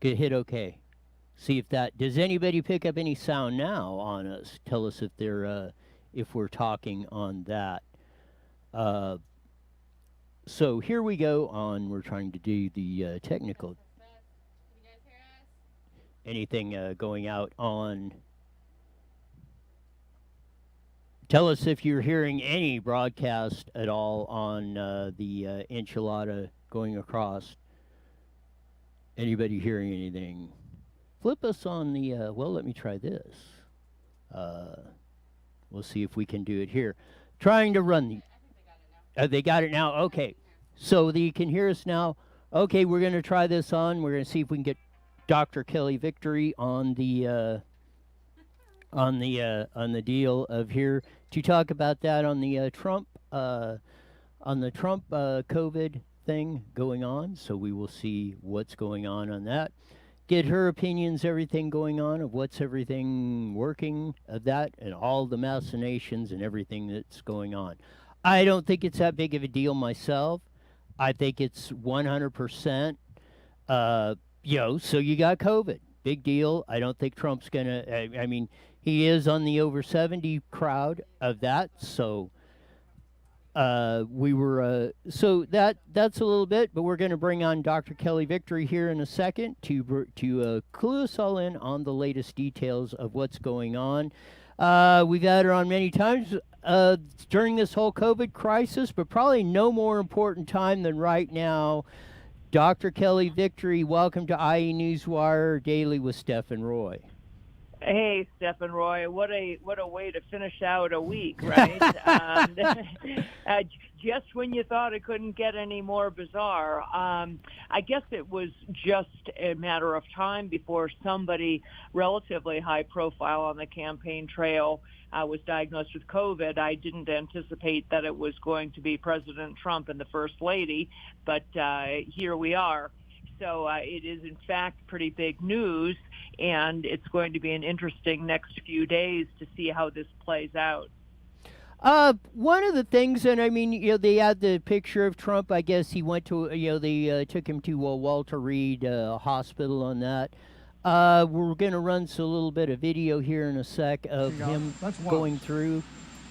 Hit OK. See if that. Does anybody pick up any sound now on us? Tell us if we're talking on that. Uh, so here we go on. We're trying to do the technical. Anything going out on. Tell us if you're hearing any broadcast at all on the enchilada going across. Anybody hearing anything? Flip us on the. Well, let me try this. We'll see if we can do it here. Trying to run the. They got it now. Okay, so you can hear us now. Okay, we're going to try this on. We're going to see if we can get Dr. Kelly Victory on the deal of here to talk about that on the Trump COVID thing going on. So we will see what's going on that. Get her opinions, everything going on of what's everything working of that and all the machinations and everything that's going on. I don't think it's that big of a deal myself. I think it's 100%. So you got COVID. Big deal. I don't think Trump's going to, I mean, he is on the over 70 crowd of that. So so that's a little bit, but we're going to bring on Dr. Kelly Victory here in a second to clue us all in on the latest details of what's going on. We've had her on many times during this whole COVID crisis, but probably no more important time than right now. Dr. Kelly Victory, welcome to IE Newswire Daily with Stephen Roy. Hey, Stephen Roy, what a way to finish out a week, right? Just when you thought it couldn't get any more bizarre. I guess it was just a matter of time before somebody relatively high profile on the campaign trail was diagnosed with COVID. I didn't anticipate that it was going to be President Trump and the First Lady, but here we are. So it is, in fact, pretty big news, and it's going to be an interesting next few days to see how this plays out. One of the things, and I mean, they had the picture of Trump. I guess he went to, they took him to Walter Reed Hospital on that. We're going to run a little bit of video here in a sec of him going through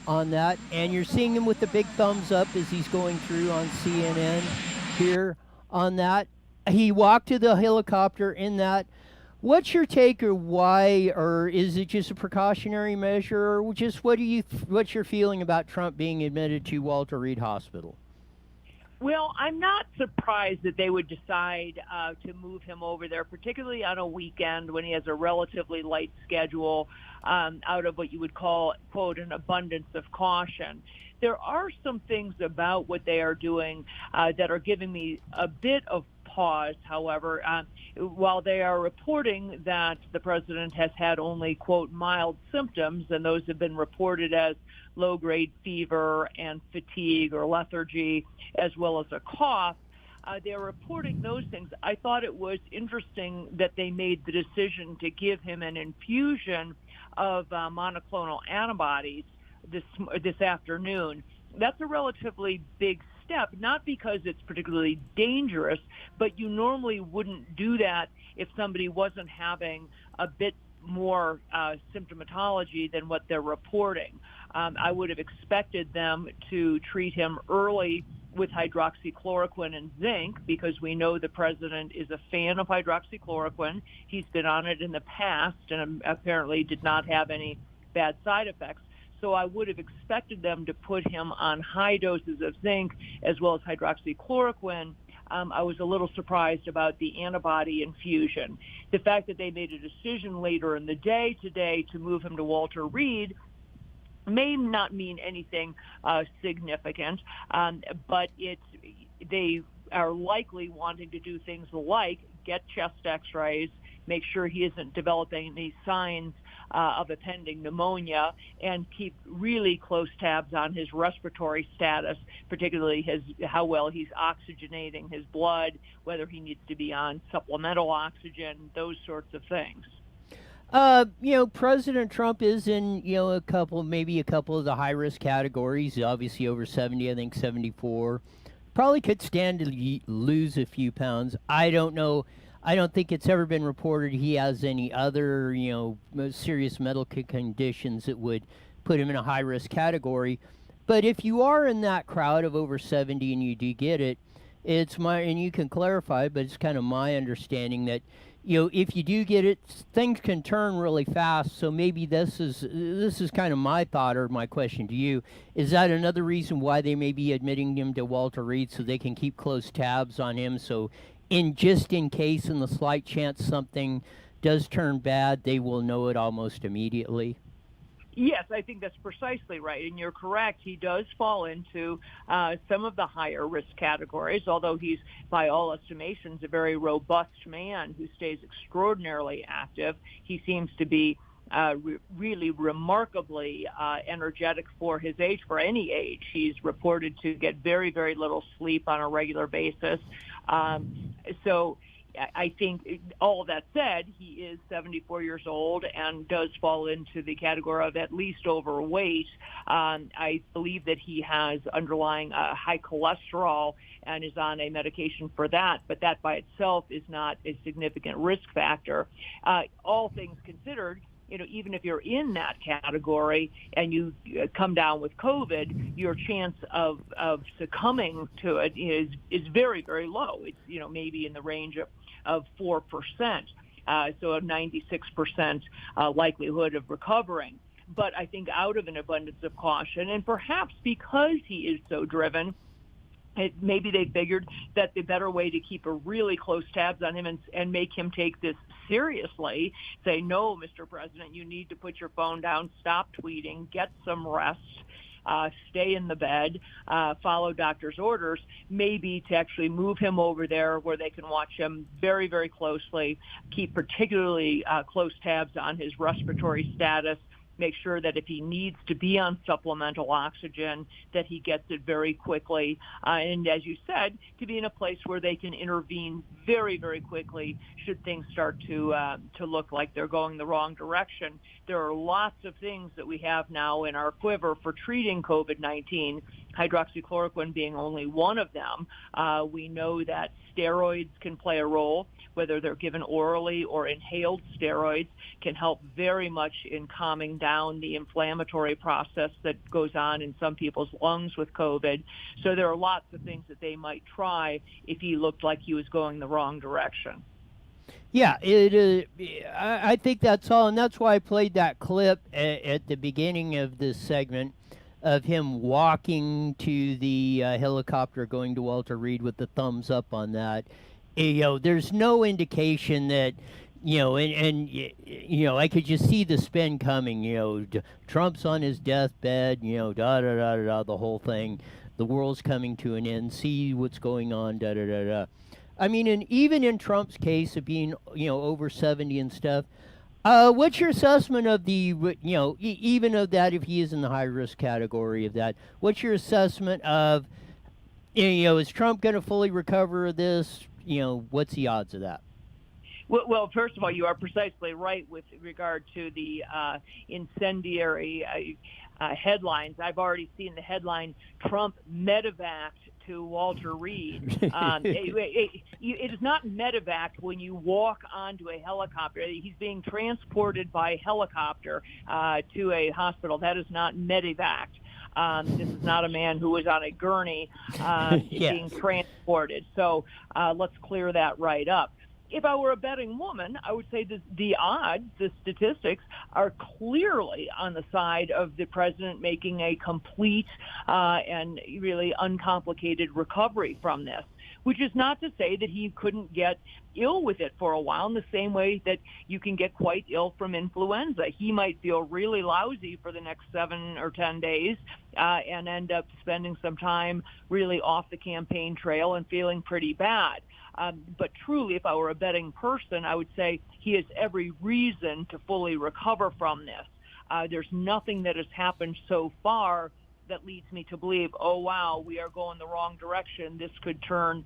on that. And you're seeing him with the big thumbs up as he's going through on CNN here on that. He walked to the helicopter in that. What's your take, or why, or is it just a precautionary measure, or just what's your feeling about Trump being admitted to Walter Reed Hospital? Well, I'm not surprised that they would decide to move him over there, particularly on a weekend when he has a relatively light schedule, out of what you would call, quote, an abundance of caution. There are some things about what they are doing that are giving me a bit of pause, however. While they are reporting that the president has had only, quote, mild symptoms, and those have been reported as low-grade fever and fatigue or lethargy, as well as a cough, they're reporting those things. I thought it was interesting that they made the decision to give him an infusion of monoclonal antibodies this afternoon. That's a relatively big step, not because it's particularly dangerous, but you normally wouldn't do that if somebody wasn't having a bit more symptomatology than what they're reporting. I would have expected them to treat him early with hydroxychloroquine and zinc, because we know the president is a fan of hydroxychloroquine. He's been on it in the past and apparently did not have any bad side effects. So I would have expected them to put him on high doses of zinc as well as hydroxychloroquine. I was a little surprised about the antibody infusion. The fact that they made a decision later in the day today to move him to Walter Reed may not mean anything significant, but they are likely wanting to do things like get chest x-rays, make sure he isn't developing any signs of a pending pneumonia, and keep really close tabs on his respiratory status, particularly how well he's oxygenating his blood, whether he needs to be on supplemental oxygen, those sorts of things. President Trump is in, maybe a couple of the high-risk categories, obviously over 70, I think 74. Probably could stand to lose a few pounds. I don't know. I don't think it's ever been reported he has any other, serious medical conditions that would put him in a high risk category. But if you are in that crowd of over 70 and you do get it, and you can clarify, but it's kind of my understanding that, if you do get it, things can turn really fast. So maybe this is kind of my thought or my question to you. Is that another reason why they may be admitting him to Walter Reed so they can keep close tabs on him? So just in case, in the slight chance something does turn bad, they will know it almost immediately. Yes, I think that's precisely right, and you're correct. He does fall into some of the higher risk categories, although he's, by all estimations, a very robust man who stays extraordinarily active. He seems to be really remarkably energetic for his age, for any age. He's reported to get very, very little sleep on a regular basis. So I think, all that said, he is 74 years old and does fall into the category of at least overweight. I believe that he has underlying high cholesterol and is on a medication for that, but that by itself is not a significant risk factor. All things considered, even if you're in that category and you come down with COVID, your chance of succumbing to it is very, very low. It's, maybe in the range of 4%. So a 96% likelihood of recovering. But I think out of an abundance of caution, and perhaps because he is so driven, maybe they figured that the better way to keep a really close tabs on him and make him take this seriously, say, no, Mr. President, you need to put your phone down, stop tweeting, get some rest, stay in the bed, follow doctor's orders, maybe to actually move him over there where they can watch him very, very closely, keep particularly close tabs on his respiratory status, make sure that if he needs to be on supplemental oxygen, that he gets it very quickly. And as you said, to be in a place where they can intervene very, very quickly should things start to look like they're going the wrong direction. There are lots of things that we have now in our quiver for treating COVID-19, hydroxychloroquine being only one of them. We know that steroids can play a role, whether they're given orally or inhaled steroids can help very much in calming down the inflammatory process that goes on in some people's lungs with COVID. So there are lots of things that they might try if he looked like he was going the wrong direction. Yeah, I think that's all, and that's why I played that clip at the beginning of this segment of him walking to the helicopter going to Walter Reed with the thumbs up on that. There's no indication that, I could just see the spin coming. Trump's on his deathbed. Da da da da da. The whole thing. The world's coming to an end. See what's going on. Da da da da. I mean, and even in Trump's case of being, over 70 and stuff. What's your assessment of the, even of that, if he is in the high risk category of that? What's your assessment of, is Trump going to fully recover this? What's the odds of that? Well, first of all, you are precisely right with regard to the incendiary headlines. I've already seen the headline, Trump medevaced to Walter Reed. It is not medevaced when you walk onto a helicopter. He's being transported by helicopter to a hospital. That is not medevaced. This is not a man who was on a gurney being transported. So let's clear that right up. If I were a betting woman, I would say that the odds, the statistics, are clearly on the side of the president making a complete and really uncomplicated recovery from this, which is not to say that he couldn't get ill with it for a while in the same way that you can get quite ill from influenza. He might feel really lousy for the next 7 or 10 days and end up spending some time really off the campaign trail and feeling pretty bad. But truly, if I were a betting person, I would say he has every reason to fully recover from this. There's nothing that has happened so far that leads me to believe, oh, wow, we are going the wrong direction. This could turn,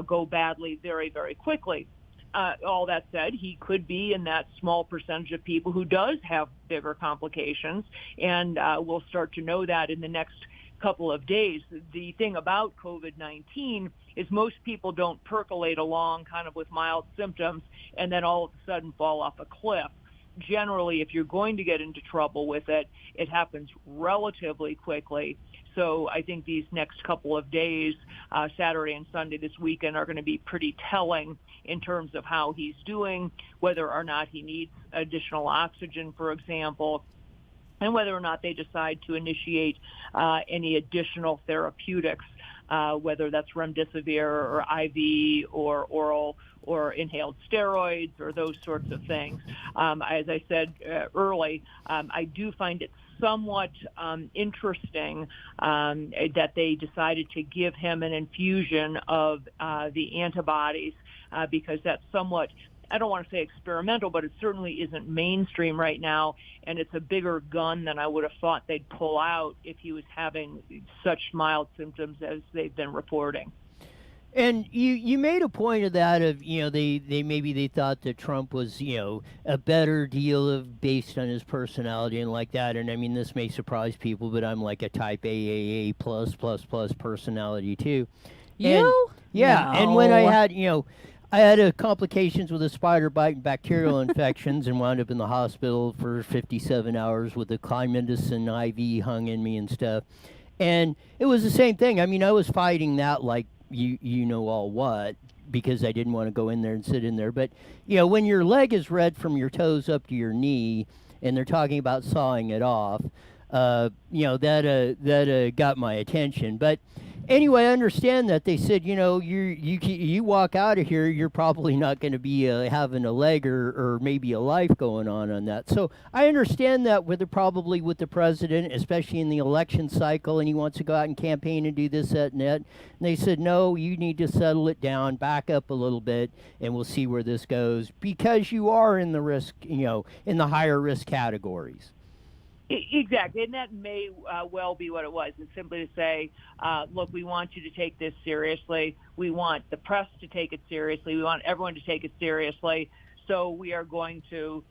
go badly very, very quickly. All that said, he could be in that small percentage of people who does have bigger complications, and we'll start to know that in the next couple of days. The thing about COVID-19 is most people don't percolate along kind of with mild symptoms and then all of a sudden fall off a cliff. Generally, if you're going to get into trouble with it, it happens relatively quickly. So I think these next couple of days, Saturday and Sunday this weekend, are going to be pretty telling in terms of how he's doing, whether or not he needs additional oxygen, for example, and whether or not they decide to initiate any additional therapeutics, whether that's remdesivir or IV or oral or inhaled steroids or those sorts of things. As I said early, I do find it somewhat interesting that they decided to give him an infusion of the antibodies because that's somewhat, I don't want to say experimental, but it certainly isn't mainstream right now, and it's a bigger gun than I would have thought they'd pull out if he was having such mild symptoms as they've been reporting. And you made a point of that of they maybe they thought that Trump was a better deal of based on his personality and like that, and I mean this may surprise people, but I'm like a type AAA plus personality too. And You? yeah, and when I No. had I had complications with a spider bite and bacterial infections and wound up in the hospital for 57 hours with a climindocin IV hung in me and stuff. And it was the same thing. I mean, I was fighting that like you know all what because I didn't want to go in there and sit in there. But when your leg is red from your toes up to your knee, and they're talking about sawing it off, that got my attention. But anyway, I understand that they said you walk out of here, you're probably not going to be having a leg or maybe a life going on that. So I understand that probably with the president, especially in the election cycle, and he wants to go out and campaign and do this, that, and that. And they said, no, you need to settle it down, back up a little bit, and we'll see where this goes because you are in the risk, in the higher risk categories. Exactly, and that may well be what it was. It's simply to say, look, we want you to take this seriously. We want the press to take it seriously. We want everyone to take it seriously. So we are going to,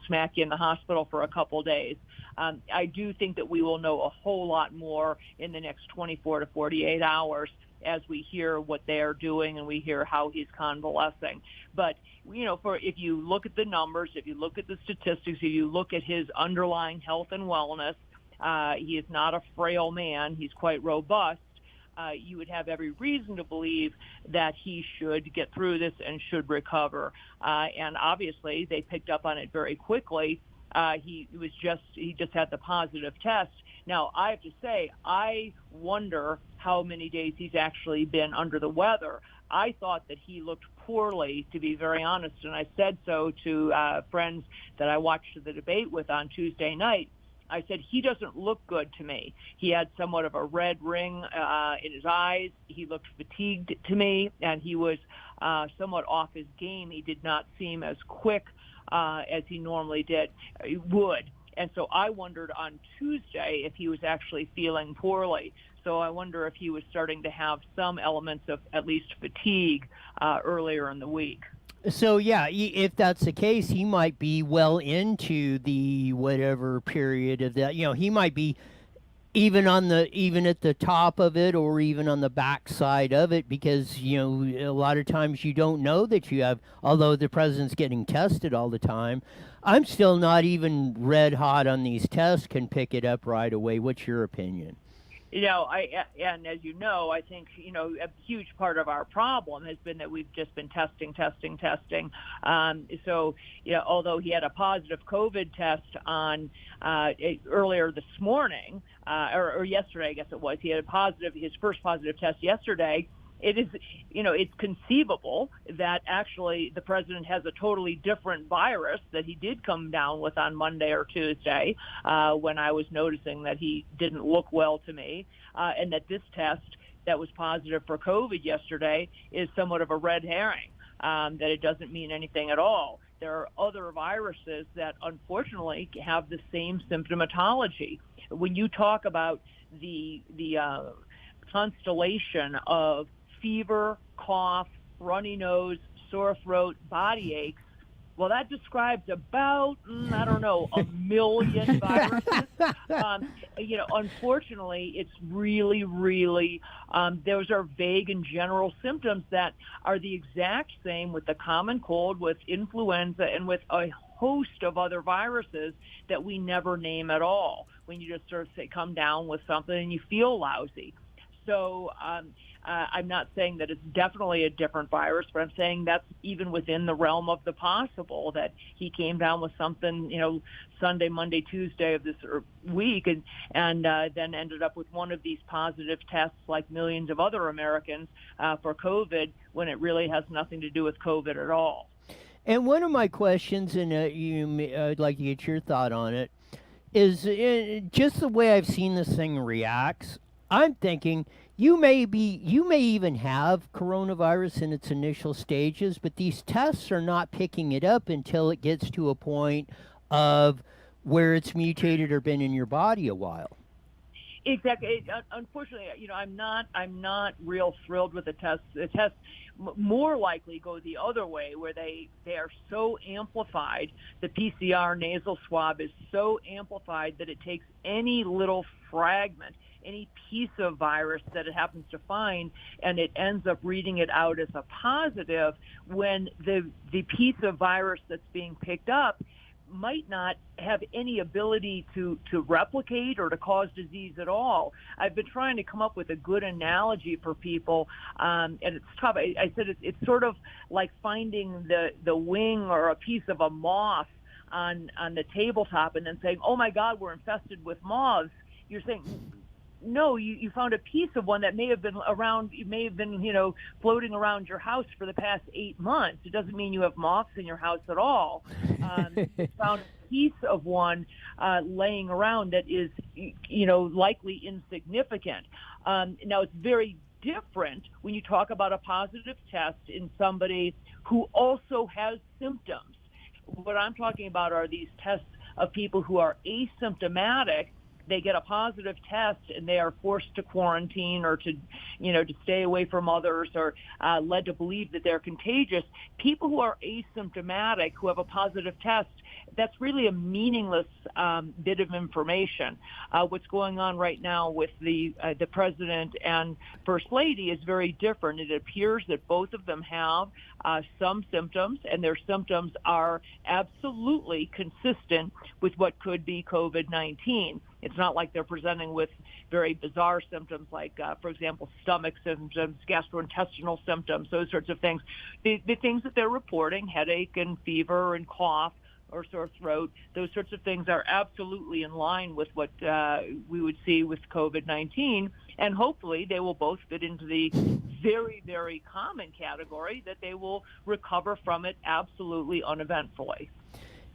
smack you in the hospital for a couple days. I do think that we will know a whole lot more in the next 24 to 48 hours as we hear what they are doing and we hear how he's convalescing. But if you look at the numbers, if you look at the statistics, if you look at his underlying health and wellness, he is not a frail man. He's quite robust. You would have every reason to believe that he should get through this and should recover. And obviously, they picked up on it very quickly. He just had the positive test. Now, I have to say, I wonder how many days he's actually been under the weather. I thought that he looked poorly, to be very honest, and I said so to friends that I watched the debate with on Tuesday night. I said, he doesn't look good to me. He had somewhat of a red ring in his eyes. He looked fatigued to me, and he was somewhat off his game. He did not seem as quick as he normally would. And so I wondered on Tuesday if he was actually feeling poorly. So I wonder if he was starting to have some elements of at least fatigue earlier in the week. So yeah, if that's the case, he might be well into the whatever period of that. He might be even at the top of it or even on the back side of it because a lot of times you don't know that you have. Although the president's getting tested all the time, I'm still not even red hot on these tests. Can pick it up right away. What's your opinion? And as you know, I think, a huge part of our problem has been that we've just been testing. So, although he had a positive COVID test on earlier this morning, or yesterday, I guess it was, he had his first positive test yesterday. It is, it's conceivable that actually the president has a totally different virus that he did come down with on Monday or Tuesday when I was noticing that he didn't look well to me, and that this test that was positive for COVID yesterday is somewhat of a red herring, that it doesn't mean anything at all. There are other viruses that unfortunately have the same symptomatology. When you talk about the constellation of fever, cough, runny nose, sore throat, body aches, Well, that describes about, I don't know, a million viruses. Unfortunately, it's really, really, those are vague and general symptoms that are the exact same with the common cold, with influenza, and with a host of other viruses that we never name at all. When you just sort of say, come down with something and you feel lousy. So I'm not saying that it's definitely a different virus, but I'm saying that's even within the realm of the possible, that he came down with something, Sunday, Monday, Tuesday of this week, and then ended up with one of these positive tests like millions of other Americans for COVID, when it really has nothing to do with COVID at all. And one of my questions, and I'd like to get your thought on it, is just the way I've seen this thing reacts. I'm thinking you may even have coronavirus in its initial stages, but these tests are not picking it up until it gets to a point of where it's mutated or been in your body a while. Exactly. Unfortunately, I'm not real thrilled with the tests. The tests more likely go the other way, where they are so amplified. The PCR nasal swab is so amplified that it takes any little fragment, any piece of virus that it happens to find, and it ends up reading it out as a positive, when the piece of virus that's being picked up might not have any ability to replicate or to cause disease at all. I've been trying to come up with a good analogy for people, and it's tough. I said it's sort of like finding the wing or a piece of a moth on the tabletop and then saying, oh my God, we're infested with moths. You're saying, no, you found a piece of one that may have been around, floating around your house for the past 8 months. It doesn't mean you have moths in your house at all. You found a piece of one laying around that is, likely insignificant. Now, it's very different when you talk about a positive test in somebody who also has symptoms. What I'm talking about are these tests of people who are asymptomatic. They get a positive test and they are forced to quarantine or to stay away from others, or led to believe that they're contagious. People who are asymptomatic, who have a positive test, that's really a meaningless bit of information. What's going on right now with the president and first lady is very different. It appears that both of them have some symptoms, and their symptoms are absolutely consistent with what could be COVID-19. It's not like they're presenting with very bizarre symptoms like, for example, stomach symptoms, gastrointestinal symptoms, those sorts of things. The things that they're reporting, headache and fever and cough or sore throat, those sorts of things are absolutely in line with what we would see with COVID-19. And hopefully they will both fit into the very, very common category that they will recover from it absolutely uneventfully.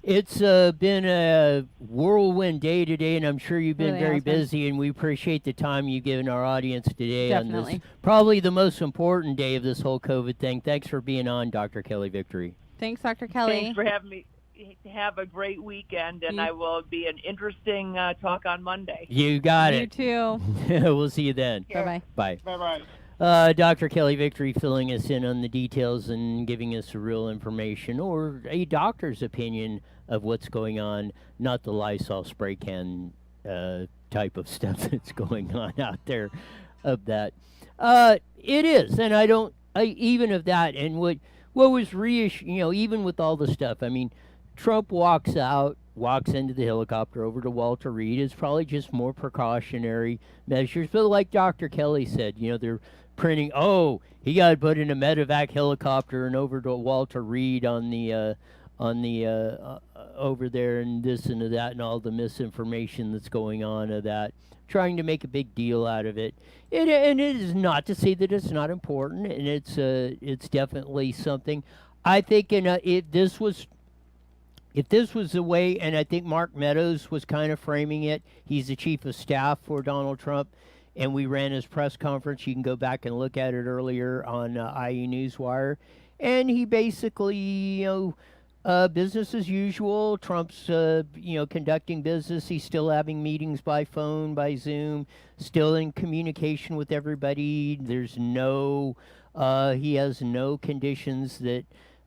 It's been a whirlwind day today, and I'm sure you've been Really very has been. busy, and we appreciate the time you've given our audience today on Definitely. this, probably the most important day of this whole COVID thing. Thanks for being on, Dr. Kelly Victory. Thanks, Dr. Kelly. Thanks for having me. Have a great weekend, and I will be an interesting talk on Monday. You got You it. too. We'll see you then. Bye-bye. Bye. Bye-bye. Dr. Kelly Victory filling us in on the details and giving us the real information, or a doctor's opinion of what's going on, not the Lysol spray can type of stuff that's going on out there of that. It is, and even of that, and what was even with all the stuff, I mean, Trump walks into the helicopter over to Walter Reed. It's probably just more precautionary measures. But like Dr. Kelly said, they're printing, he got put in a medevac helicopter and over to Walter Reed on the over there, and this and that, and all the misinformation that's going on of that, trying to make a big deal out of it. And it is not to say that it's not important, and it's definitely something. I think if this was the way, and I think Mark Meadows was kind of framing it, he's the chief of staff for Donald Trump, and we ran his press conference. You can go back and look at it earlier on IE Newswire. And he basically, business as usual. Trump's, conducting business. He's still having meetings by phone, by Zoom, still in communication with everybody. There's he has no conditions that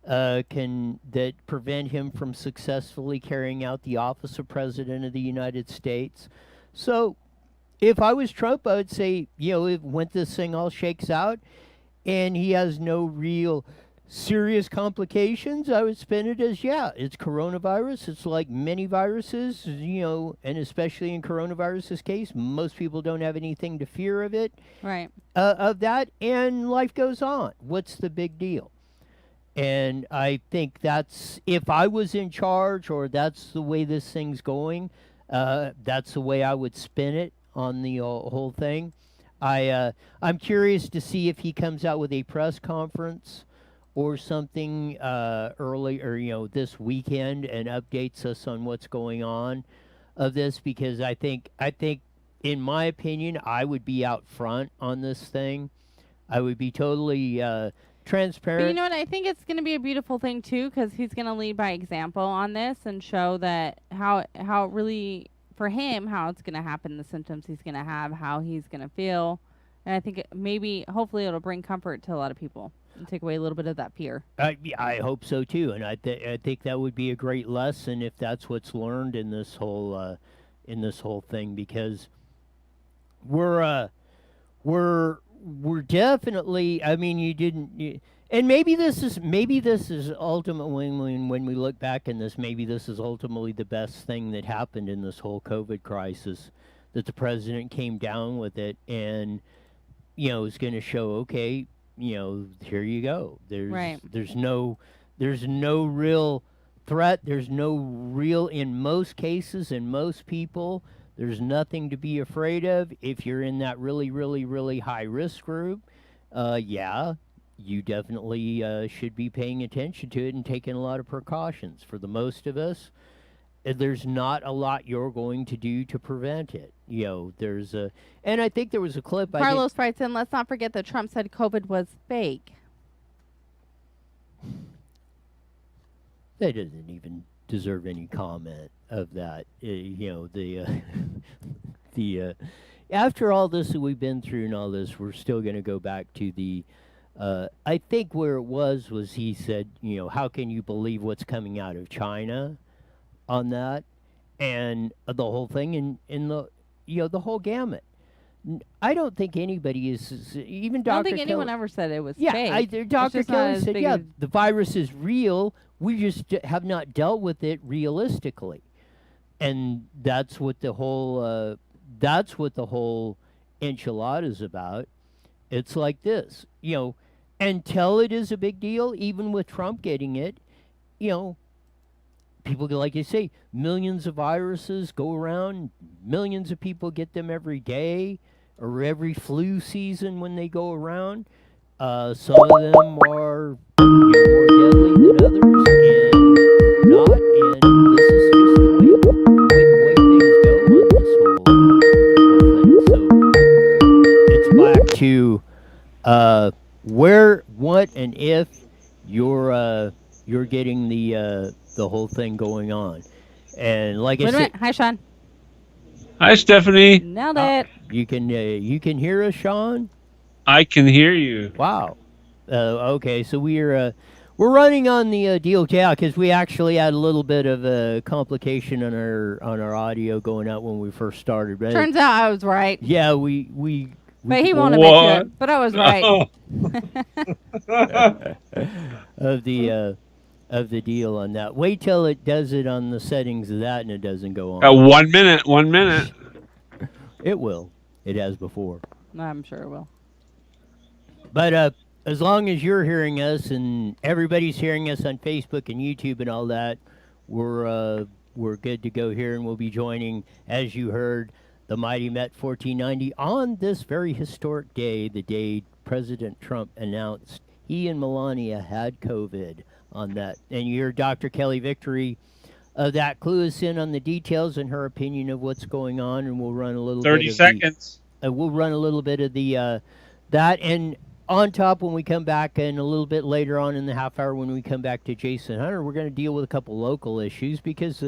that prevent him from successfully carrying out the office of President of the United States. So, if I was Trump, I would say, when this thing all shakes out and he has no real serious complications, I would spin it as, it's coronavirus. It's like many viruses, and especially in coronavirus's case, most people don't have anything to fear of it. Right. Of that, and life goes on. What's the big deal? And I think that's, if I was in charge, or that's the way this thing's going, that's the way I would spin it on the whole thing. I'm curious to see if he comes out with a press conference or something early, or this weekend, and updates us on what's going on of this, because I think in my opinion, I would be out front on this thing. I would be totally transparent. But you know what? I think it's going to be a beautiful thing too, because he's going to lead by example on this and show that how really, for him, how it's going to happen, the symptoms he's going to have, how he's going to feel. And I think hopefully it'll bring comfort to a lot of people and take away a little bit of that fear. I hope so too, and I think that would be a great lesson if that's what's learned in this whole thing, because we're definitely. I mean, and maybe this is ultimately, when we look back in this, maybe this is ultimately the best thing that happened in this whole COVID crisis, that the president came down with it, and is going to show, okay, here you go. There's no real threat. There's no real, in most cases, in most people, there's nothing to be afraid of. If you're in that really, really, really high risk group, you definitely should be paying attention to it and taking a lot of precautions. For the most of us, there's not a lot you're going to do to prevent it. And I think there was a clip. Carlos writes in, let's not forget that Trump said COVID was fake. That doesn't even deserve any comment of that. After all this that we've been through and all this, we're still going to go back to the. I think where it was he said, how can you believe what's coming out of China on that, and the whole thing, in the the whole gamut. I don't think anybody is even Dr. I don't think anyone ever said it was fake. Dr. Kelly said, the virus is real. We just have not dealt with it realistically, and that's what the whole enchilada is about. It's like this, until it is a big deal. Even with Trump getting it, people, like you say, millions of viruses go around. Millions of people get them every day or every flu season when they go around. Some of them are more deadly than others, and not. And this is just the way things go on this whole thing. So it's back to where, what, and if you're getting the whole thing going on. And like I said, hi, Sean. Hi, Stephanie. Nailed it. You can hear us, Sean? I can hear you. Wow. Okay, so we're running on the deal, because we actually had a little bit of a complication on our audio going out when we first started. Right? Turns out I was right. Yeah, we but he won't admit it. But I was right. Of the deal on that. Wait till it does it on the settings of that, and it doesn't go on. 1 minute. 1 minute. It will. It has before. I'm sure it will. But as long as you're hearing us and everybody's hearing us on Facebook and YouTube and all that, we're good to go here, and we'll be joining, as you heard, the Mighty Met 1490 on this very historic day, the day President Trump announced he and Melania had COVID on that. And you hear Dr. Kelly Victory of that clue us in on the details and her opinion of what's going on, and we'll run a little 30 seconds. We'll run a little bit of the that, and on top, when we come back, and a little bit later on in the half hour when we come back to Jason Hunter, we're going to deal with a couple local issues, because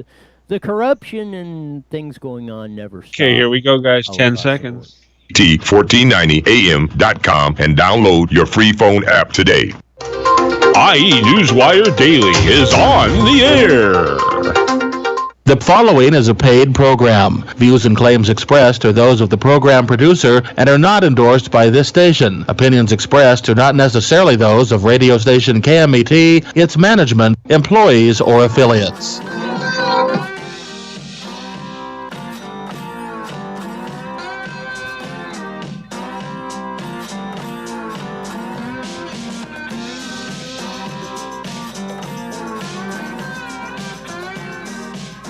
the corruption and things going on never stop. Okay, here we go, guys. 10 seconds. T1490am.com and download your free phone app today. IE Newswire Daily is on the air. The following is a paid program. Views and claims expressed are those of the program producer and are not endorsed by this station. Opinions expressed are not necessarily those of radio station KMET, its management, employees, or affiliates.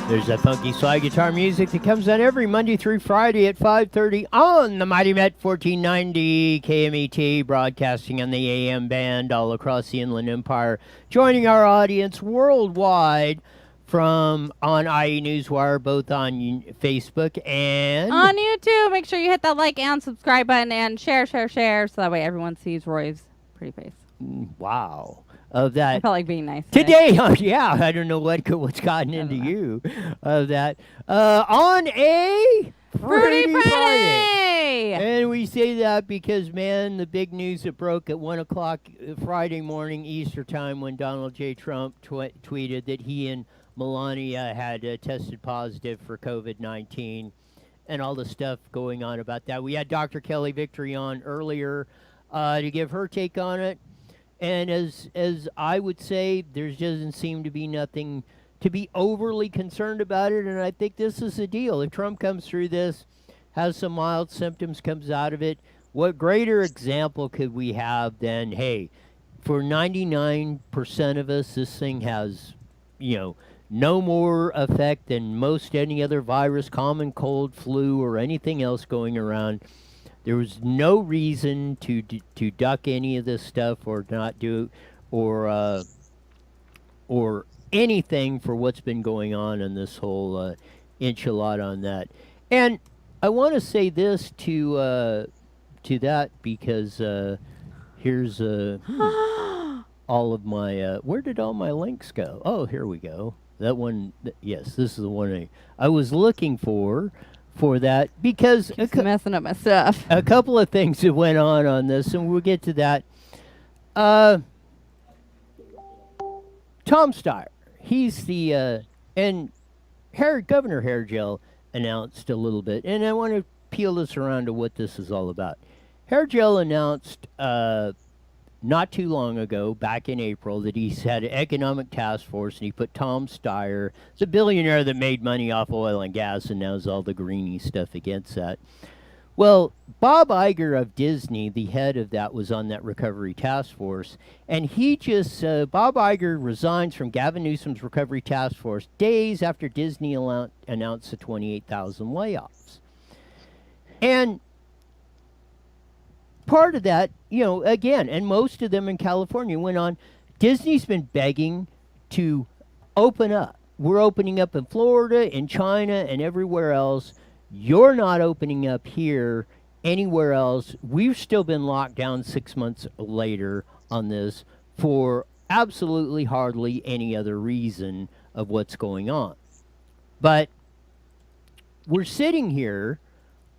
There's that funky slide guitar music that comes on every Monday through Friday at 5:30 on the Mighty Met 1490 KMET, broadcasting on the AM band all across the Inland Empire. Joining our audience worldwide from on IE Newswire, both on Facebook and on YouTube. Make sure you hit that like and subscribe button and share, so that way everyone sees Roy's pretty face. Wow. Of that. I felt like being nice today. Oh, yeah, I don't know what's gotten into you of that. On a Fruity Friday! And we say that because, man, the big news that broke at 1 o'clock Friday morning Easter time when Donald J. Trump tweeted that he and Melania had tested positive for COVID-19 and all the stuff going on about that. We had Dr. Kelly Victory on earlier to give her take on it. And as I would say, there doesn't seem to be nothing to be overly concerned about it. And I think this is the deal. If Trump comes through this, has some mild symptoms, comes out of it, what greater example could we have than, hey, for 99% of us, this thing has, no more effect than most any other virus, common cold, flu, or anything else going around. There was no reason to duck any of this stuff or not do or anything for what's been going on in this whole enchilada on that. And I want to say this to that because here's all of my where did all my links go? Oh, here we go. That one. Yes, this is the one I was looking for that because messing up my stuff. A couple of things that went on this, and we'll get to that. Tom Steyer, he's the and Governor Hairgel announced a little bit, and I want to peel this around to what this is all about. Hairgel announced not too long ago, back in April, that he's had an economic task force, and he put Tom Steyer, it's a billionaire that made money off oil and gas, and now is all the greeny stuff against that. Well, Bob Iger of Disney, the head of that, was on that recovery task force, and he just, Bob Iger resigns from Gavin Newsom's recovery task force days after Disney announced the 28,000 layoffs. And part of that, again, and most of them in California went on, Disney's been begging to open up. We're opening up in Florida, in China, and everywhere else. You're not opening up here anywhere else. We've still been locked down 6 months later on this for absolutely hardly any other reason of what's going on. But we're sitting here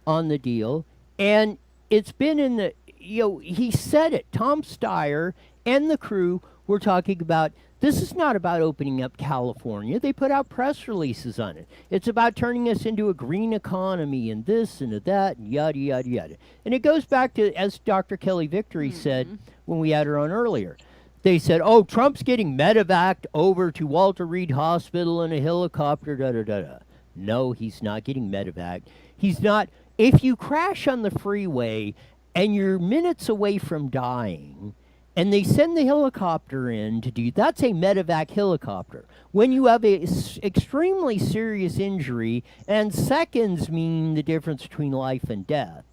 on the deal, and it's been in the, he said it. Tom Steyer and the crew were talking about, this is not about opening up California. They put out press releases on it. It's about turning us into a green economy and this and that and yada, yada, yada. And it goes back to, as Dr. Kelly Victory said when we had her on earlier, they said, oh, Trump's getting medevaced over to Walter Reed Hospital in a helicopter, da-da-da-da. No, he's not getting medevaced. He's not. If you crash on the freeway and you're minutes away from dying, and they send the helicopter in to do, that's a medevac helicopter. When you have a extremely serious injury, and seconds mean the difference between life and death,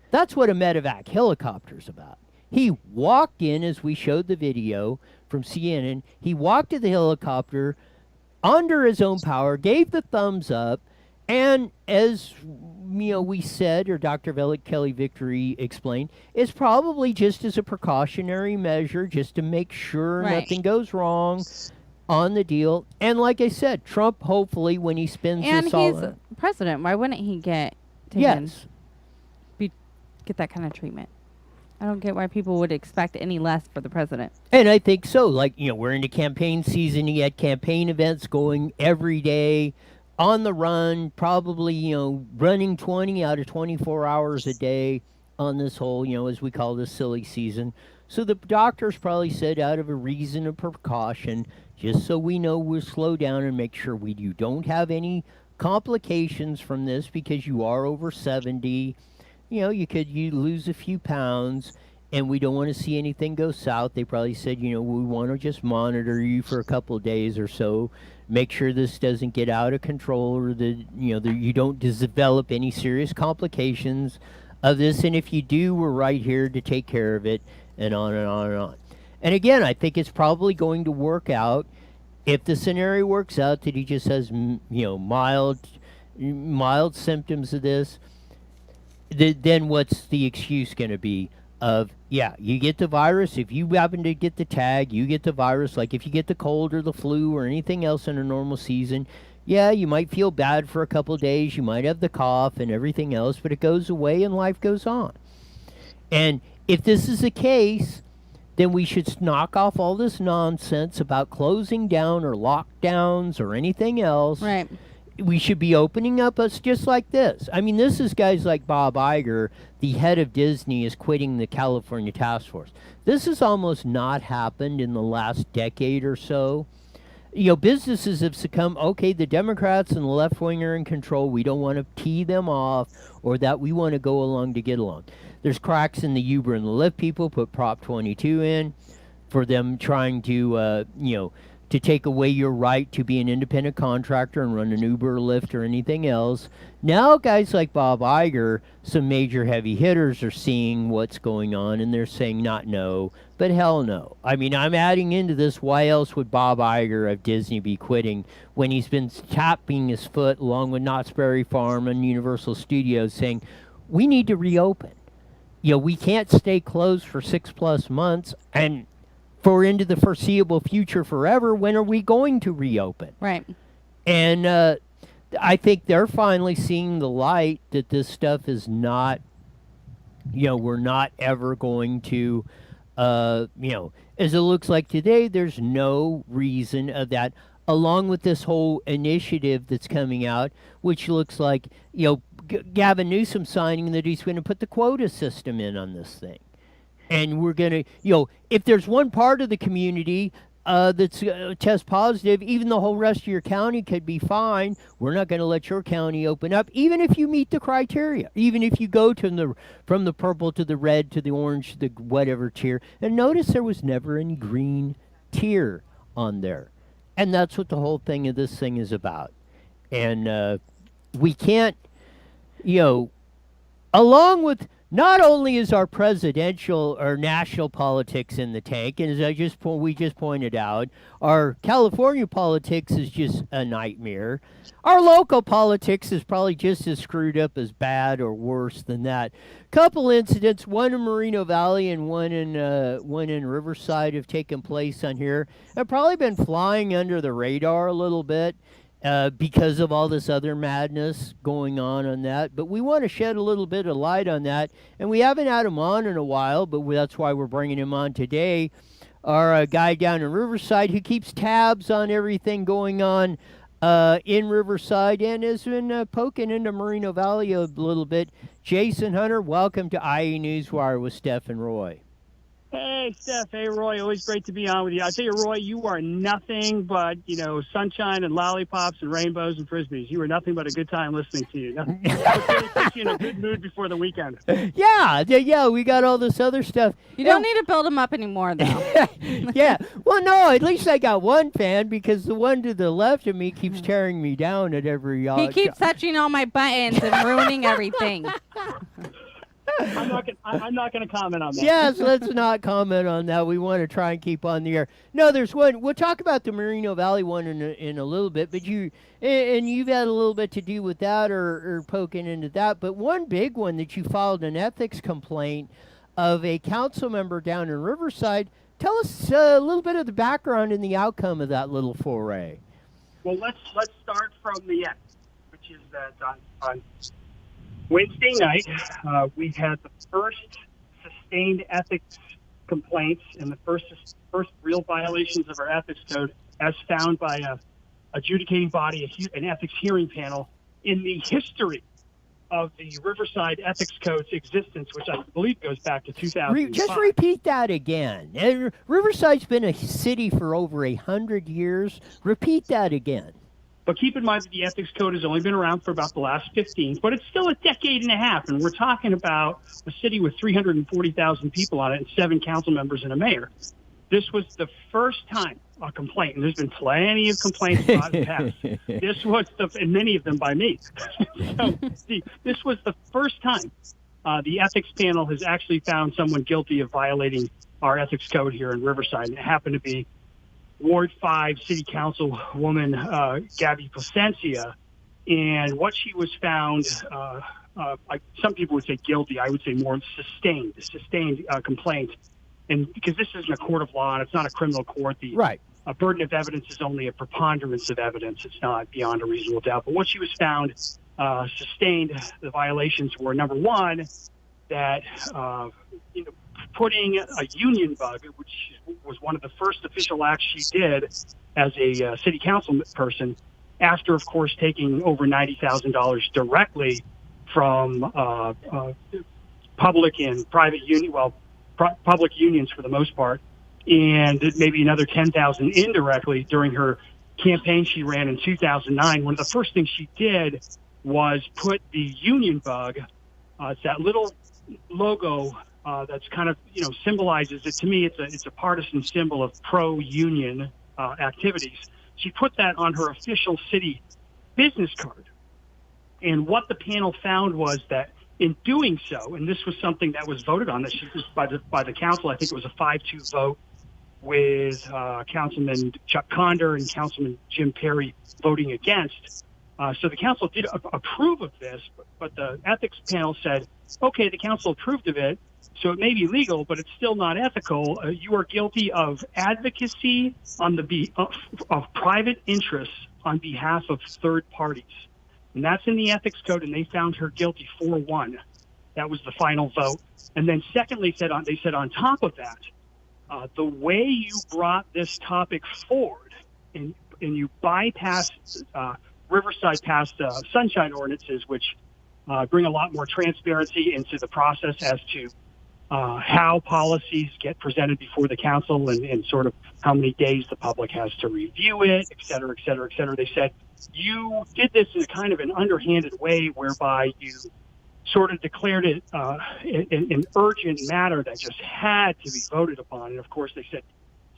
that's what a medevac helicopter's about. He walked in, as we showed the video from CNN, he walked to the helicopter under his own power, gave the thumbs up, and as we said, or Dr. Kelly Victory explained, it's probably just as a precautionary measure, just to make sure nothing goes wrong on the deal. And like I said, Trump, hopefully, when he spends this all... And he's president. Why wouldn't he get yes. Get that kind of treatment? I don't get why people would expect any less for the president. And I think so. Like, we're into campaign season. You had campaign events going every day, on the run, probably, running 20 out of 24 hours a day on this whole, as we call this silly season. So the doctors probably said, out of a reason of precaution, just so we know, we'll slow down and make sure you don't have any complications from this, because you are over 70. You lose a few pounds, and we don't want to see anything go south. They probably said, we want to just monitor you for a couple of days or so, make sure this doesn't get out of control, or that you don't develop any serious complications of this. And if you do, we're right here to take care of it, and on and on and on. And again, I think it's probably going to work out. If the scenario works out that he just has, mild symptoms of this, then what's the excuse going to be? Of, you get the virus. If you happen to get the tag, you get the virus. Like if you get the cold or the flu or anything else in a normal season, you might feel bad for a couple of days. You might have the cough and everything else, but it goes away and life goes on. And if this is the case, then we should knock off all this nonsense about closing down or lockdowns or anything else. Right. We should be opening up us just like this. I mean, this is guys like Bob Iger, the head of Disney, is quitting the California task force. This has almost not happened in the last decade or so. Businesses have succumbed. Okay, the Democrats and the left wing are in control. We don't want to tee them off, or that we want to go along to get along. There's cracks in the Uber and the Lyft people put Prop 22 in for them trying to, to take away your right to be an independent contractor and run an Uber or Lyft or anything else. Now guys like Bob Iger, some major heavy hitters, are seeing what's going on, and they're saying not no, but hell no. I mean, I'm adding into this, why else would Bob Iger of Disney be quitting when he's been tapping his foot along with Knott's Berry Farm and Universal Studios saying, we need to reopen. We can't stay closed for 6+ months and for into the foreseeable future forever. When are we going to reopen? Right. And I think they're finally seeing the light that this stuff is not, we're not ever going to, as it looks like today, there's no reason of that, along with this whole initiative that's coming out, which looks like, Gavin Newsom signing that he's going to put the quota system in on this thing. And we're going to, if there's one part of the community that's test positive, even the whole rest of your county could be fine. We're not going to let your county open up, even if you meet the criteria, even if you go to from the purple to the red to the orange to the whatever tier. And notice there was never any green tier on there. And that's what the whole thing of this thing is about. And we can't, along with, not only is our presidential or national politics in the tank, and as we just pointed out, our California politics is just a nightmare. Our local politics is probably just as screwed up as bad or worse than that. Couple incidents, one in Moreno Valley and one in Riverside, have taken place on here. Have probably been flying under the radar a little bit. Because of all this other madness going on that. But we want to shed a little bit of light on that. And we haven't had him on in a while, but that's why we're bringing him on today. Our guy down in Riverside who keeps tabs on everything going on in Riverside and has been poking into Moreno Valley a little bit. Jason Hunter, welcome to IE Newswire with Steph and Roy. Hey, Steph. Hey, Roy. Always great to be on with you. I tell you, Roy, you are nothing but, sunshine and lollipops and rainbows and frisbees. You are nothing but a good time listening to you. That really puts you in a good mood before the weekend. Yeah, we got all this other stuff. You don't need to build them up anymore, though. Yeah. Well, no, at least I got one fan, because the one to the left of me keeps tearing me down at every... He keeps touching all my buttons and ruining everything. I'm not going to comment on that. Yes, let's not comment on that. We want to try and keep on the air. No, there's one. We'll talk about the Moreno Valley one in a little bit, but you've had a little bit to do with that or poking into that. But one big one that you filed an ethics complaint of a council member down in Riverside. Tell us a little bit of the background and the outcome of that little foray. Well, let's start from the end, which is that on Wednesday night, we had the first sustained ethics complaints and the first real violations of our ethics code as found by a adjudicating body, an ethics hearing panel in the history of the Riverside Ethics Code's existence, which I believe goes back to 2005. Just repeat that again. Riverside's been a city for over 100 years. Repeat that again. But keep in mind that the ethics code has only been around for about the last 15, but it's still a decade and a half, and we're talking about a city with 340,000 people on it and 7 council members and a mayor. This was the first time a complaint, and there's been plenty of complaints about it in the past. This was and many of them by me. So this was the first time the ethics panel has actually found someone guilty of violating our ethics code here in Riverside, and it happened to be Ward 5 City Councilwoman Gabby Placencia, and what she was found, some people would say guilty, I would say more sustained complaint. And because this isn't a court of law and it's not a criminal court, the burden of evidence is only a preponderance of evidence. It's not beyond a reasonable doubt. But what she was found sustained, the violations were, number one, that putting a union bug, which was one of the first official acts she did as a city council person, after, of course, taking over $90,000 directly from public and private public unions for the most part, and maybe another $10,000 indirectly during her campaign she ran in 2009. One of the first things she did was put the union bug, it's that little logo that's kind of, symbolizes it. To me, it's a partisan symbol of pro-union activities. She put that on her official city business card. And what the panel found was that in doing so, and this was something that was voted on by the council, I think it was a 5-2 vote with Councilman Chuck Condor and Councilman Jim Perry voting against. So the council did approve of this, but the ethics panel said, okay, the council approved of it, so it may be legal, but it's still not ethical. You are guilty of advocacy on of private interests on behalf of third parties. And that's in the ethics code, and they found her guilty 4-1. That was the final vote. And then secondly, they said on top of that, the way you brought this topic forward and you bypassed Riverside passed sunshine ordinances, which bring a lot more transparency into the process as to how policies get presented before the council and sort of how many days the public has to review it, et cetera, et cetera, et cetera. They said you did this in a kind of an underhanded way whereby you sort of declared it an urgent matter that just had to be voted upon. And, of course, they said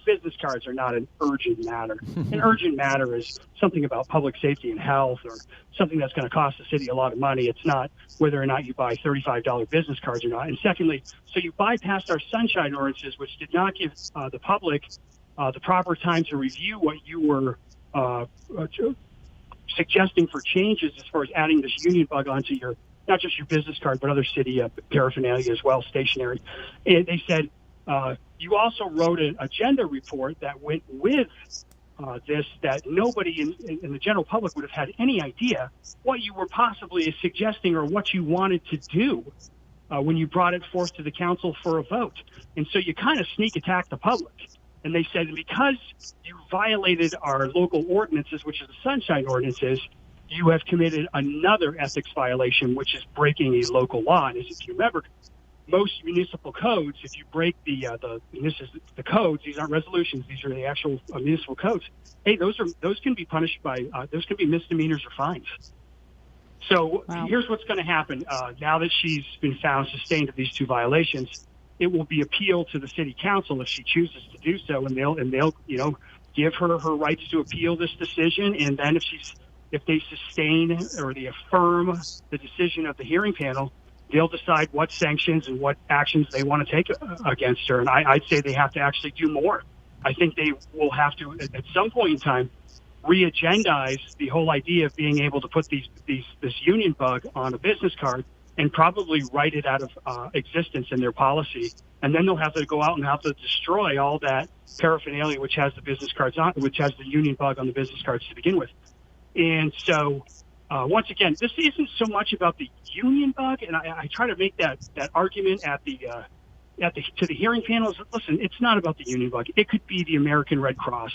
business cards are not an urgent matter. An urgent matter is something about public safety and health or something that's going to cost the city a lot of money. It's not whether or not you buy $35 business cards or not. And secondly, so you bypassed our sunshine ordinances, which did not give the public the proper time to review what you were suggesting for changes as far as adding this union bug onto your, not just your business card, but other city paraphernalia as well, stationery. And they said, you also wrote an agenda report that went with this that nobody in the general public would have had any idea what you were possibly suggesting or what you wanted to do when you brought it forth to the council for a vote. And so you kind of sneak attack the public. And they said because you violated our local ordinances, which is the sunshine ordinances, you have committed another ethics violation, which is breaking a local law. And as if you remember, most municipal codes, if you break and this is the codes, these aren't resolutions, these are the actual municipal codes. Hey, those can be punished by those can be misdemeanors or fines. So Here's what's going to happen now that she's been found sustained of these two violations. It will be appealed to the city council if she chooses to do so, and they'll give her rights to appeal this decision. And then if they sustain or they affirm the decision of the hearing panel, they'll decide what sanctions and what actions they want to take against her. And I'd say they have to actually do more. I think they will have to, at some point in time, re-agendize the whole idea of being able to put this union bug on a business card and probably write it out of existence in their policy. And then they'll have to go out and have to destroy all that paraphernalia which has the business cards on, which has the union bug on the business cards to begin with. And so, once again, this isn't so much about the union bug, and I try to make that argument at the to the hearing panels, listen, it's not about the union bug. It could be the American Red Cross,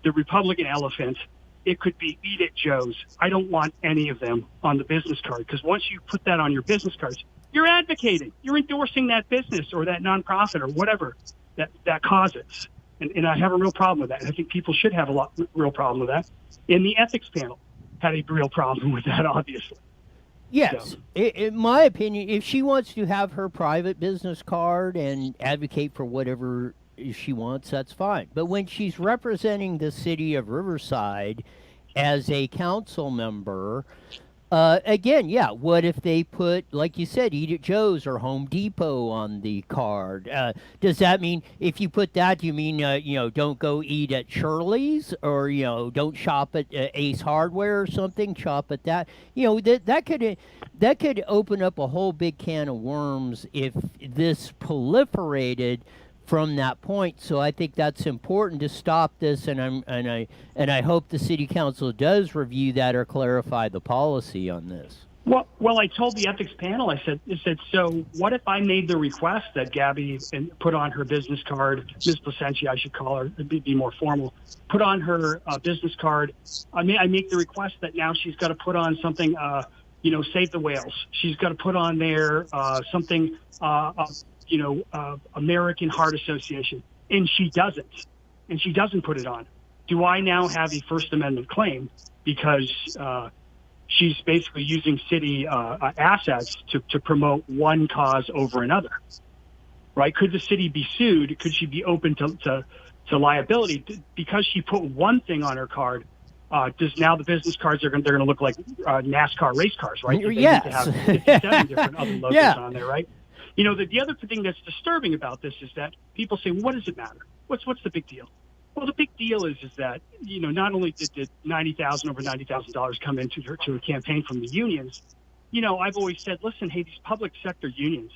the Republican Elephant. It could be Eat It Joe's. I don't want any of them on the business card, because once you put that on your business cards, you're advocating, you're endorsing that business or that nonprofit or whatever that causes. And I have a real problem with that. I think people should have real problem with that. And the ethics panel had a real problem with that, obviously. Yes. So. In my opinion, if she wants to have her private business card and advocate for whatever she wants, that's fine. But when she's representing the city of Riverside as a council member, again, yeah, what if they put, like you said, Eat at Joe's or Home Depot on the card? Does that mean, if you put that, do you mean, don't go eat at Shirley's, or, don't shop at Ace Hardware or something, shop at that? That could open up a whole big can of worms if this proliferated from that point. So I think that's important to stop this, and I hope the city council does review that or clarify the policy on this. Well, I told the ethics panel, I said, so what if I made the request that Gabby put on her business card, Ms. Placentia, I should call her, it'd be more formal, put on her business card. I make the request that now she's got to put on something, Save the Whales. She's got to put on there something, American Heart Association, and she doesn't put it on. Do I now have a First Amendment claim because she's basically using city assets to promote one cause over another? Right? Could the city be sued? Could she be open to liability because she put one thing on her card? Does now the business cards they're going to look like NASCAR race cars, right? They yes. need to have 57 different other logos on there, right? The other thing that's disturbing about this is that people say, well, what does it matter? What's the big deal? Well, the big deal is that, not only did over $90,000 come into to a campaign from the unions, I've always said, listen, hey, these public sector unions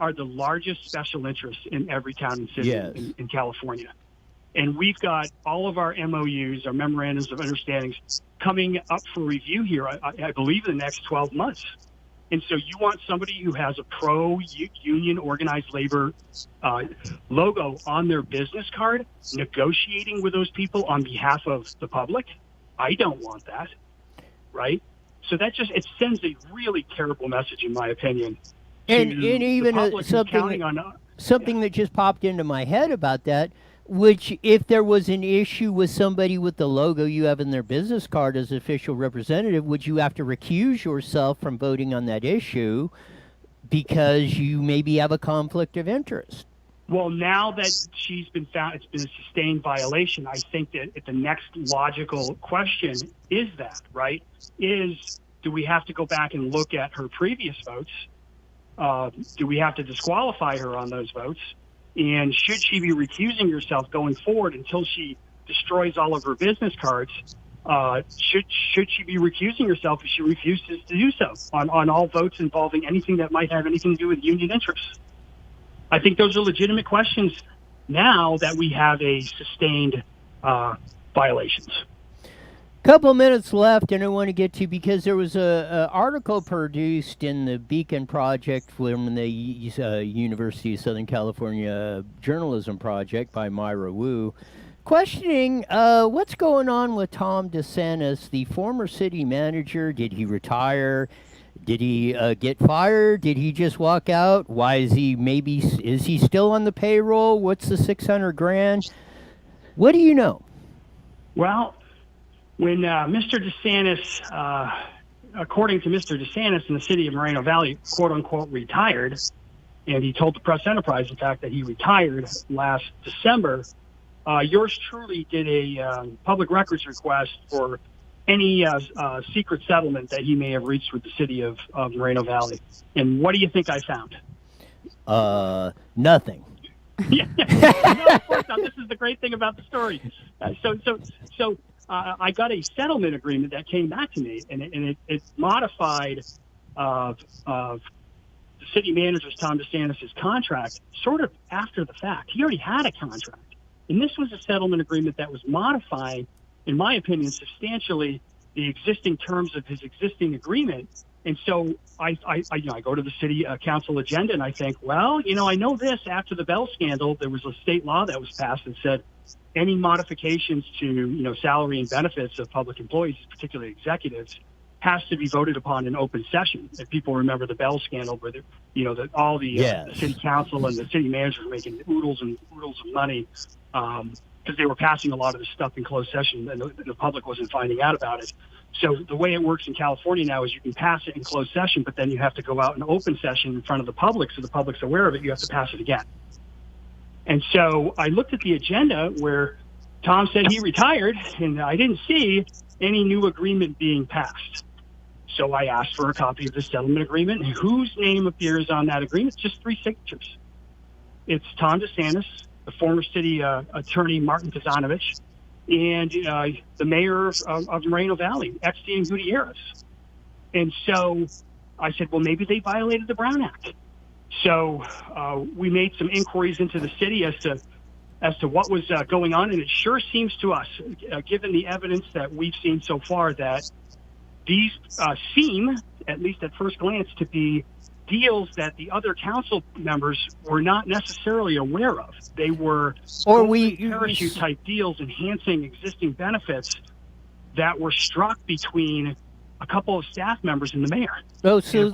are the largest special interests in every town and city in California. And we've got all of our MOUs, our memorandums of understandings, coming up for review here, I believe, in the next 12 months. And so you want somebody who has a pro-union organized labor logo on their business card, negotiating with those people on behalf of the public? I don't want that, right? So it sends a really terrible message, in my opinion. And even something that just popped into my head about that, which if there was an issue with somebody with the logo you have in their business card as official representative, would you have to recuse yourself from voting on that issue because you maybe have a conflict of interest? Well, now that she's been found, it's been a sustained violation, I think that the next logical question is that, right? Do we have to go back and look at her previous votes? Do we have to disqualify her on those votes? And should she be recusing herself going forward until she destroys all of her business cards? Should she be recusing herself if she refuses to do so on all votes involving anything that might have anything to do with union interests? I think those are legitimate questions now that we have a sustained violations. Couple minutes left, and I want to get to, because there was a article produced in the Beacon Project from the University of Southern California Journalism Project by Myra Wu, questioning what's going on with Tom DeSantis, the former city manager. Did he retire? Did he get fired? Did he just walk out? Why is he still on the payroll? What's the $600,000? What do you know? Well, when Mr. DeSantis, according to Mr. DeSantis in the city of Moreno Valley, quote unquote, retired, and he told the Press Enterprise, in fact, that he retired last December, yours truly did a public records request for any secret settlement that he may have reached with the city of Moreno Valley. And what do you think I found? Nothing. Yeah. No, of course not. This is the great thing about the story. So I got a settlement agreement that came back to me, and it modified the city manager's, Tom DeSantis' contract sort of after the fact. He already had a contract. And this was a settlement agreement that was modifying, in my opinion, substantially the existing terms of his existing agreement. And so I go to the city council agenda and I think, well, I know this. After the Bell scandal, there was a state law that was passed that said any modifications to, salary and benefits of public employees, particularly executives, has to be voted upon in open session. If people remember the Bell scandal, where all the city council and the city manager were making oodles and oodles of money because they were passing a lot of this stuff in closed session, and the public wasn't finding out about it. So the way it works in California now is you can pass it in closed session, but then you have to go out in open session in front of the public, so the public's aware of it. You have to pass it again. And so I looked at the agenda where Tom said he retired, and I didn't see any new agreement being passed. So I asked for a copy of the settlement agreement. And whose name appears on that agreement? Just 3 signatures. It's Tom DeSantis, the former city attorney Martin Kazanovich, and the mayor of Moreno Valley, Epstein Gutierrez. And so I said, well, maybe they violated the Brown Act. So we made some inquiries into the city as to what was going on, and it sure seems to us, given the evidence that we've seen so far, that these seem, at least at first glance, to be deals that the other council members were not necessarily aware of. They were parachute type deals enhancing existing benefits that were struck between a couple of staff members and the mayor. Oh, so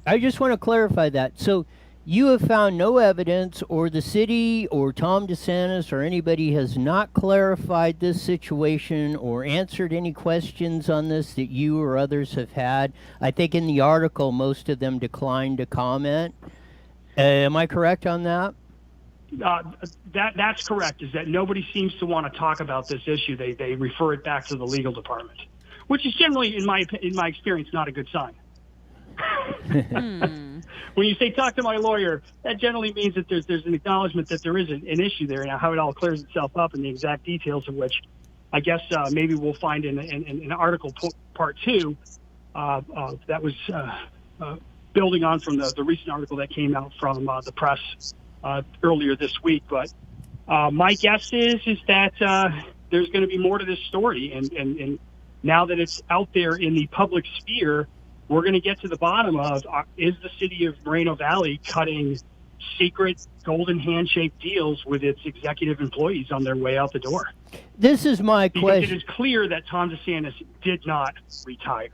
I just want to clarify that. So you have found no evidence, or the city or Tom DeSantis or anybody has not clarified this situation or answered any questions on this that you or others have had. I think in the article, most of them declined to comment. Am I correct on that? That's correct, is that nobody seems to want to talk about this issue. They refer it back to the legal department, which is generally, in my experience, not a good sign. When you say talk to my lawyer, that generally means that there's an acknowledgement that there is an issue there. Now, how it all clears itself up and the exact details of which, I guess maybe we'll find in Article Part 2 that was building on from the recent article that came out from the press earlier this week. But my guess is that there's going to be more to this story, and now that it's out there in the public sphere, we're going to get to the bottom of, is the city of Moreno Valley cutting secret golden handshake deals with its executive employees on their way out the door? This is my question. Because it is clear that Tom DeSantis did not retire.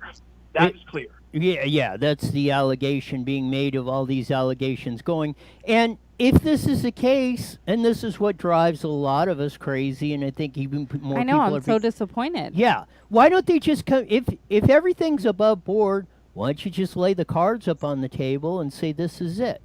That is clear. Yeah, that's the allegation being made of all these allegations going. And if this is the case, and this is what drives a lot of us crazy, and I think even more people I'm so disappointed. Yeah. Why don't they just come, if everything's above board, why don't you just lay the cards up on the table and say, this is it.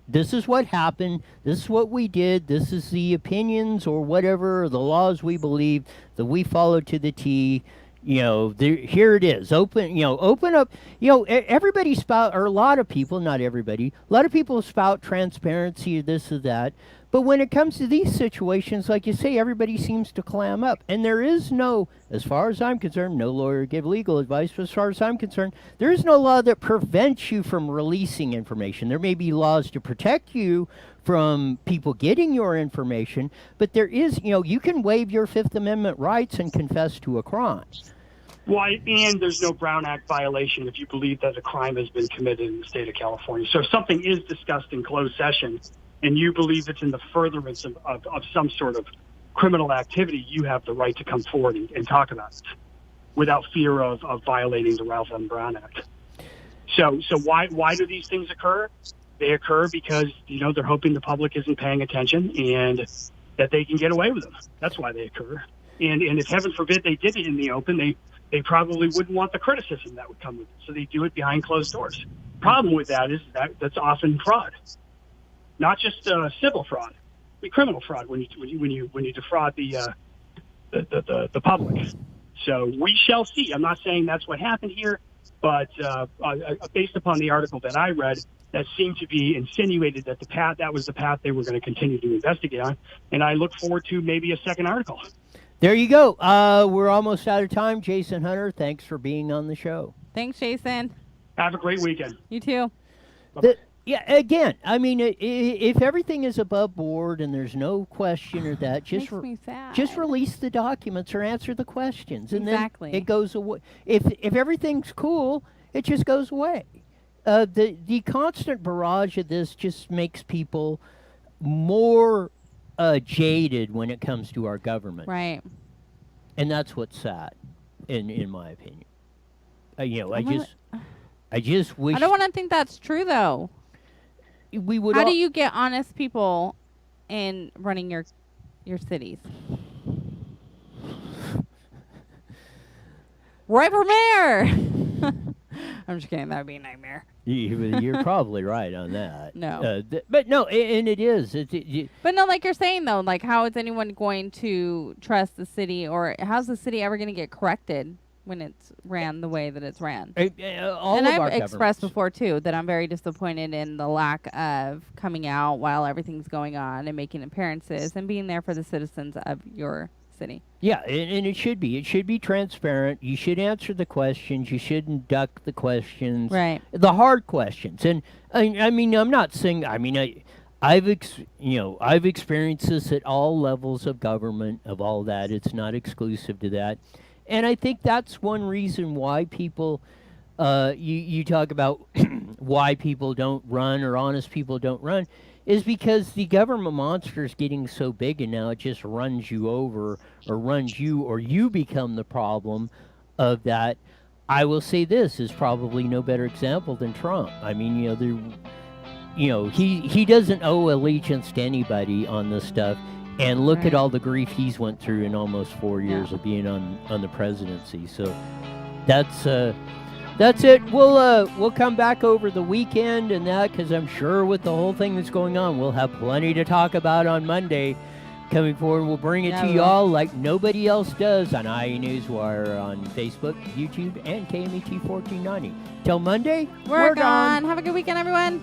This is what happened. This is what we did. This is the opinions or whatever, the laws we believe that we followed to the T. Here it is. Open up. Everybody spout, or a lot of people, not everybody, a lot of people spout transparency or this or that. But when it comes to these situations, like you say, everybody seems to clam up. And there is no, as far as I'm concerned, no lawyer give legal advice, but as far as I'm concerned, there is no law that prevents you from releasing information. There may be laws to protect you from people getting your information, but there is, you can waive your Fifth Amendment rights and confess to a crime. Why? And there's no Brown Act violation if you believe that a crime has been committed in the state of California. So if something is discussed in closed session and you believe it's in the furtherance of some sort of criminal activity, you have the right to come forward and talk about it without fear of violating the Ralph M. Brown Act. So why do these things occur? They occur because, they're hoping the public isn't paying attention and that they can get away with them. That's why they occur. And if heaven forbid they did it in the open, they probably wouldn't want the criticism that would come with it. So they do it behind closed doors. Problem with that is that's often fraud, not just civil fraud, but criminal fraud when you defraud the public. So we shall see. I'm not saying that's what happened here, but based upon the article that I read, that seemed to be insinuated that was the path they were going to continue to investigate on. And I look forward to maybe a second article. There you go. We're almost out of time. Jason Hunter, thanks for being on the show. Thanks, Jason. Have a great weekend. You too. Yeah, again, I mean, if everything is above board and there's no question or that, just release the documents or answer the questions. And exactly. Then it goes away. If everything's cool, it just goes away. The constant barrage of this just makes people more jaded when it comes to our government, Right. and that's what's sad, in my opinion. I'm I just wish I don't want to think that's true though. we would. How all, do you get honest people in running your cities? Roy for mayor. I'm just kidding. That would be a nightmare. You're probably right on that. No. But no, and it is. But no, like you're saying though, like how is anyone going to trust the city, or how's the city ever going to get corrected when it's ran the way that it's ran? All And of I've our expressed governments. before too that I'm very disappointed in the lack of coming out while everything's going on and making appearances and being there for the citizens of your city. Yeah, and it should be. It should be transparent. You should answer the questions. You shouldn't duck the questions. Right. The hard questions. And I mean, I'm not saying. I mean, I've experienced this at all levels of government, of all that. It's not exclusive to that. And I think that's one reason why people. You talk about why people don't run or honest people don't run, is because the government monster is getting so big and now it just runs you over or runs you or you become the problem of that. I will say this is probably no better example than Trump. I mean, he doesn't owe allegiance to anybody on this stuff. And look at all the grief he's went through in almost 4 years of being on the presidency. So that's it. We'll come back over the weekend and that, because I'm sure with the whole thing that's going on, we'll have plenty to talk about on Monday. Coming forward, we'll bring it to y'all like nobody else does on IE Newswire on Facebook, YouTube, and KMET 1490. Till Monday, We're gone. Have a good weekend, everyone.